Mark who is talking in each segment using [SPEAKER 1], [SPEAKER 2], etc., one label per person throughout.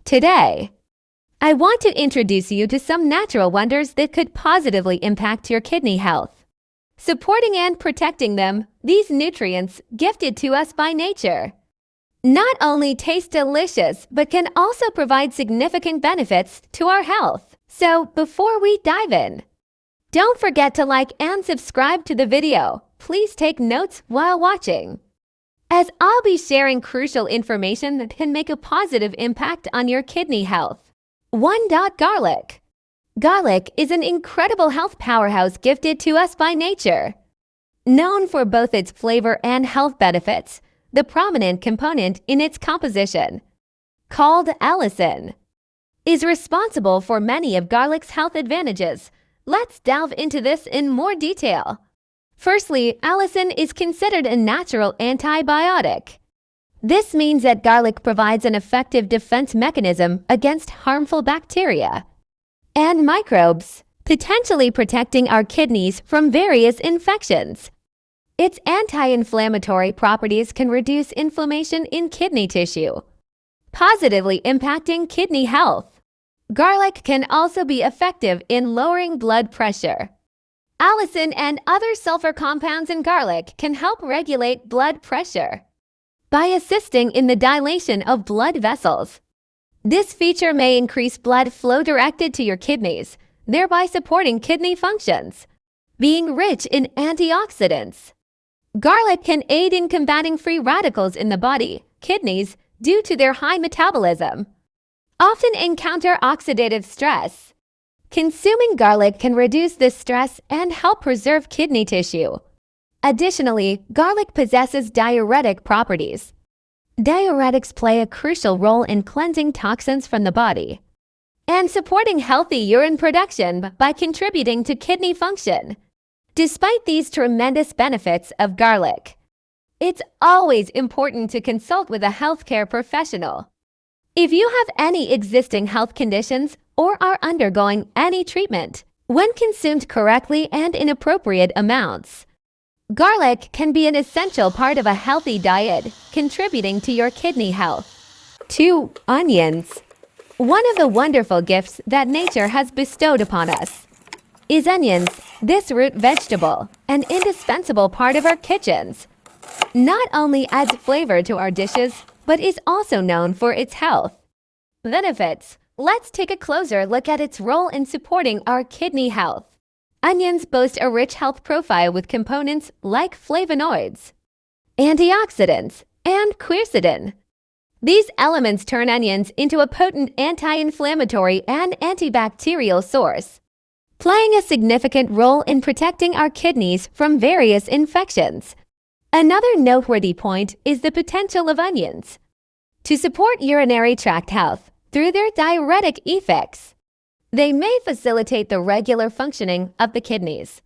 [SPEAKER 1] Today, I want to introduce you to some natural wonders that could positively impact your kidney health. Supporting and protecting them, these nutrients gifted to us by nature not only taste delicious, but can also provide significant benefits to our health. So before we dive in, don't forget to like and subscribe to the video. Please take notes while watching, as I'll be sharing crucial information that can make a positive impact on your kidney health. 1. Garlic. Garlic is an incredible health powerhouse gifted to us by nature. Known for both its flavor and health benefits, the prominent component in its composition, called allicin, is responsible for many of garlic's health advantages. Let's delve into this in more detail. Firstly, allicin is considered a natural antibiotic. This means that garlic provides an effective defense mechanism against harmful bacteria and microbes, potentially protecting our kidneys from various infections. Its anti-inflammatory properties can reduce inflammation in kidney tissue, positively impacting kidney health. Garlic can also be effective in lowering blood pressure. Allicin and other sulfur compounds in garlic can help regulate blood pressure by assisting in the dilation of blood vessels. This feature may increase blood flow directed to your kidneys, thereby supporting kidney functions. Being rich in antioxidants, garlic can aid in combating free radicals in the body. Kidneys, due to their high metabolism, often encounter oxidative stress. Consuming garlic can reduce this stress and help preserve kidney tissue. Additionally, garlic possesses diuretic properties. Diuretics play a crucial role in cleansing toxins from the body and supporting healthy urine production by contributing to kidney function. Despite these tremendous benefits of garlic, it's always important to consult with a healthcare professional. If you have any existing health conditions or are undergoing any treatment, when consumed correctly and in appropriate amounts, garlic can be an essential part of a healthy diet, contributing to your kidney health. 2. Onions. One of the wonderful gifts that nature has bestowed upon us is onions. This root vegetable, an indispensable part of our kitchens, not only adds flavor to our dishes, but is also known for its health benefits. Let's take a closer look at its role in supporting our kidney health. Onions boast a rich health profile with components like flavonoids, antioxidants, and quercetin. These elements turn onions into a potent anti-inflammatory and antibacterial source, playing a significant role in protecting our kidneys from various infections. Another noteworthy point is the potential of onions to support urinary tract health through their diuretic effects. They may facilitate the regular functioning of the kidneys,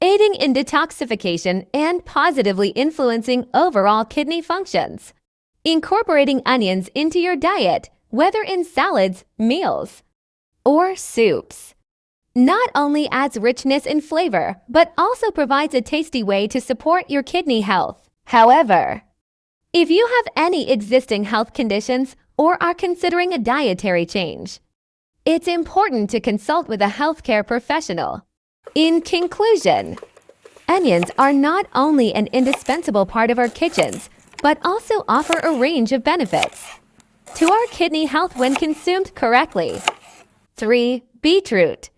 [SPEAKER 1] aiding in detoxification and positively influencing overall kidney functions. Incorporating onions into your diet, whether in salads, meals, or soups, not only adds richness and flavor, but also provides a tasty way to support your kidney health. However, if you have any existing health conditions or are considering a dietary change, it's important to consult with a healthcare professional. In conclusion, onions are not only an indispensable part of our kitchens, but also offer a range of benefits to our kidney health when consumed correctly. 3. Beetroot.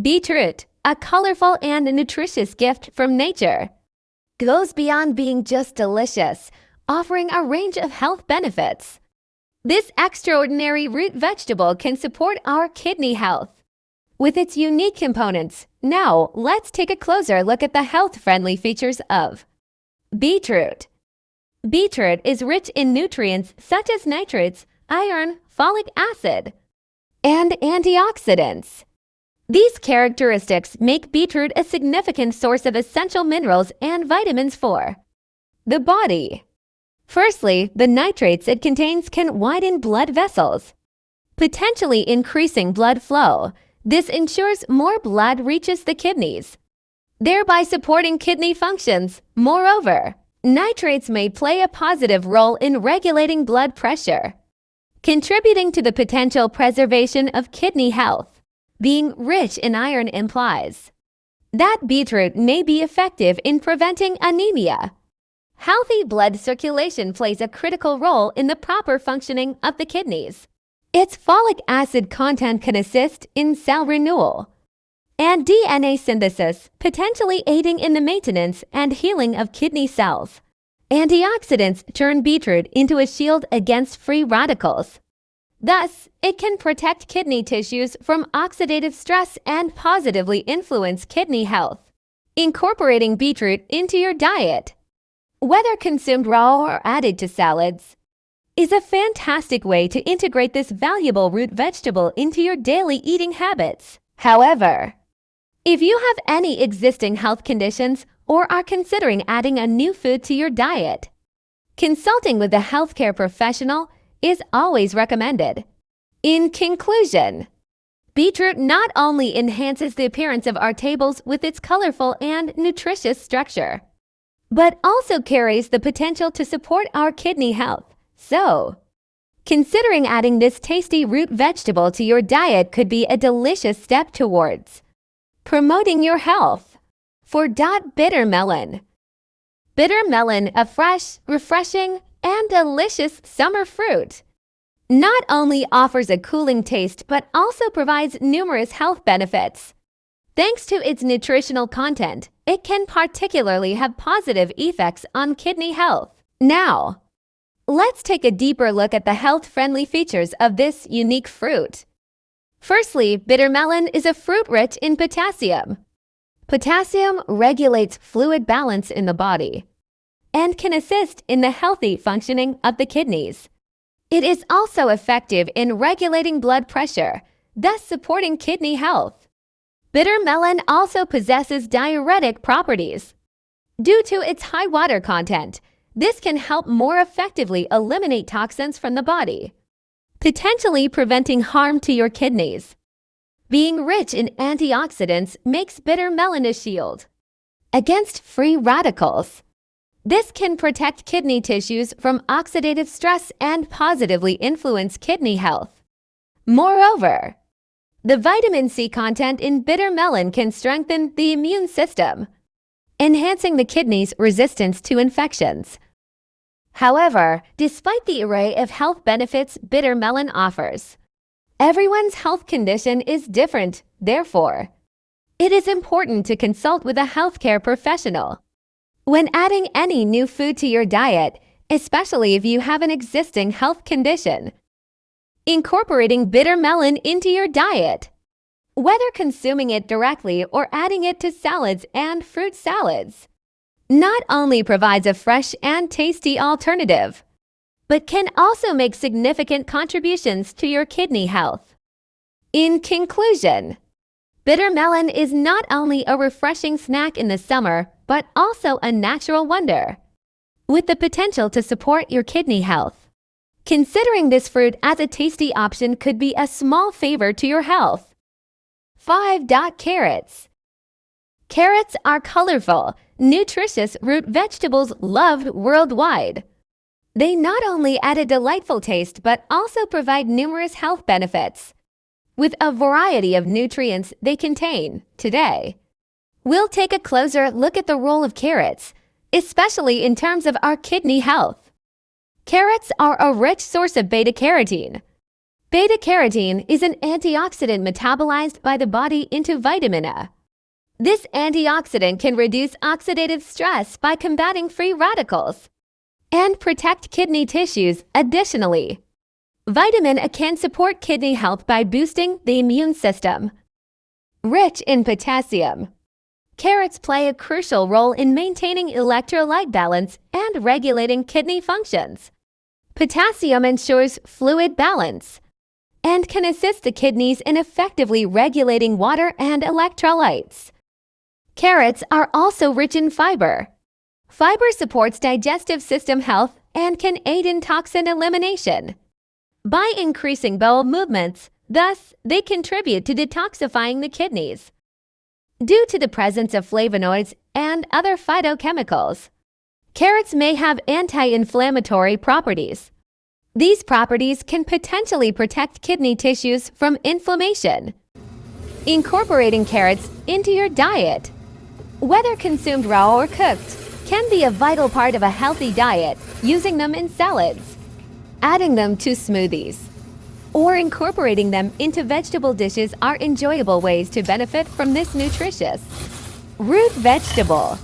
[SPEAKER 1] Beetroot, a colorful and nutritious gift from nature, goes beyond being just delicious, offering a range of health benefits. This extraordinary root vegetable can support our kidney health with its unique components. Now, let's take a closer look at the health-friendly features of beetroot. Beetroot is rich in nutrients such as nitrates, iron, folic acid, and antioxidants. These characteristics make beetroot a significant source of essential minerals and vitamins for the body. Firstly, the nitrates it contains can widen blood vessels, potentially increasing blood flow. This ensures more blood reaches the kidneys, thereby supporting kidney functions. Moreover, nitrates may play a positive role in regulating blood pressure, contributing to the potential preservation of kidney health. Being rich in iron implies that beetroot may be effective in preventing anemia. Healthy blood circulation plays a critical role in the proper functioning of the kidneys. Its folic acid content can assist in cell renewal and DNA synthesis, potentially aiding in the maintenance and healing of kidney cells. Antioxidants turn beetroot into a shield against free radicals. Thus, it can protect kidney tissues from oxidative stress and positively influence kidney health. Incorporating beetroot into your diet, whether consumed raw or added to salads, is a fantastic way to integrate this valuable root vegetable into your daily eating habits. However, if you have any existing health conditions or are considering adding a new food to your diet, consulting with a healthcare professional is always recommended. In conclusion, beetroot not only enhances the appearance of our tables with its colorful and nutritious structure, but also carries the potential to support our kidney health. So, considering adding this tasty root vegetable to your diet could be a delicious step towards promoting your health. For bitter melon. Bitter melon, a fresh, refreshing, and delicious summer fruit, not only offers a cooling taste but also provides numerous health benefits. Thanks to its nutritional content, it can particularly have positive effects on kidney health. Now, let's take a deeper look at the health-friendly features of this unique fruit. Firstly, bitter melon is a fruit rich in potassium. Potassium regulates fluid balance in the body and can assist in the healthy functioning of the kidneys. It is also effective in regulating blood pressure, thus supporting kidney health. Bitter melon also possesses diuretic properties. Due to its high water content, this can help more effectively eliminate toxins from the body, potentially preventing harm to your kidneys. Being rich in antioxidants makes bitter melon a shield against free radicals. This can protect kidney tissues from oxidative stress and positively influence kidney health. Moreover, the vitamin C content in bitter melon can strengthen the immune system, enhancing the kidney's resistance to infections. However, despite the array of health benefits bitter melon offers, everyone's health condition is different. Therefore, it is important to consult with a healthcare professional when adding any new food to your diet, especially if you have an existing health condition. Incorporating bitter melon into your diet, whether consuming it directly or adding it to salads and fruit salads, not only provides a fresh and tasty alternative, but can also make significant contributions to your kidney health. In conclusion, bitter melon is not only a refreshing snack in the summer, but also a natural wonder, with the potential to support your kidney health. Considering this fruit as a tasty option could be a small favor to your health. 5. Carrots. Carrots are colorful, nutritious root vegetables loved worldwide. They not only add a delightful taste but also provide numerous health benefits. With a variety of nutrients they contain, today, we'll take a closer look at the role of carrots, especially in terms of our kidney health. Carrots are a rich source of beta-carotene. Beta-carotene is an antioxidant metabolized by the body into vitamin A. This antioxidant can reduce oxidative stress by combating free radicals and protect kidney tissues. Additionally, vitamin A can support kidney health by boosting the immune system. Rich in potassium, carrots play a crucial role in maintaining electrolyte balance and regulating kidney functions. Potassium ensures fluid balance and can assist the kidneys in effectively regulating water and electrolytes. Carrots are also rich in fiber. Fiber supports digestive system health and can aid in toxin elimination by increasing bowel movements. Thus, they contribute to detoxifying the kidneys. Due to the presence of flavonoids and other phytochemicals, carrots may have anti-inflammatory properties. These properties can potentially protect kidney tissues from inflammation. Incorporating carrots into your diet. Whether consumed raw or cooked, can be a vital part of a healthy diet, using them in salads, adding them to smoothies, or incorporating them into vegetable dishes are enjoyable ways to benefit from this nutritious root vegetable.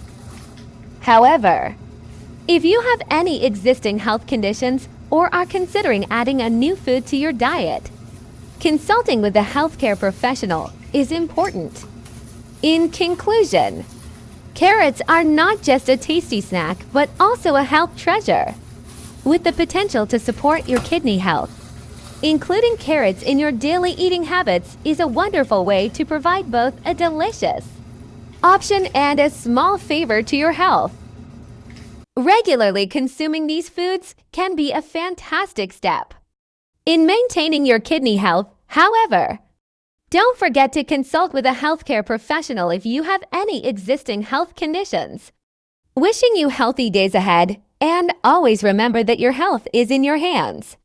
[SPEAKER 1] However, if you have any existing health conditions or are considering adding a new food to your diet, consulting with a healthcare professional is important. In conclusion, carrots are not just a tasty snack, but also a health treasure, with the potential to support your kidney health. Including carrots in your daily eating habits is a wonderful way to provide both a delicious option and a small favor to your health. Regularly consuming these foods can be a fantastic step in maintaining your kidney health. However, don't forget to consult with a healthcare professional if you have any existing health conditions. Wishing you healthy days ahead, and always remember that your health is in your hands.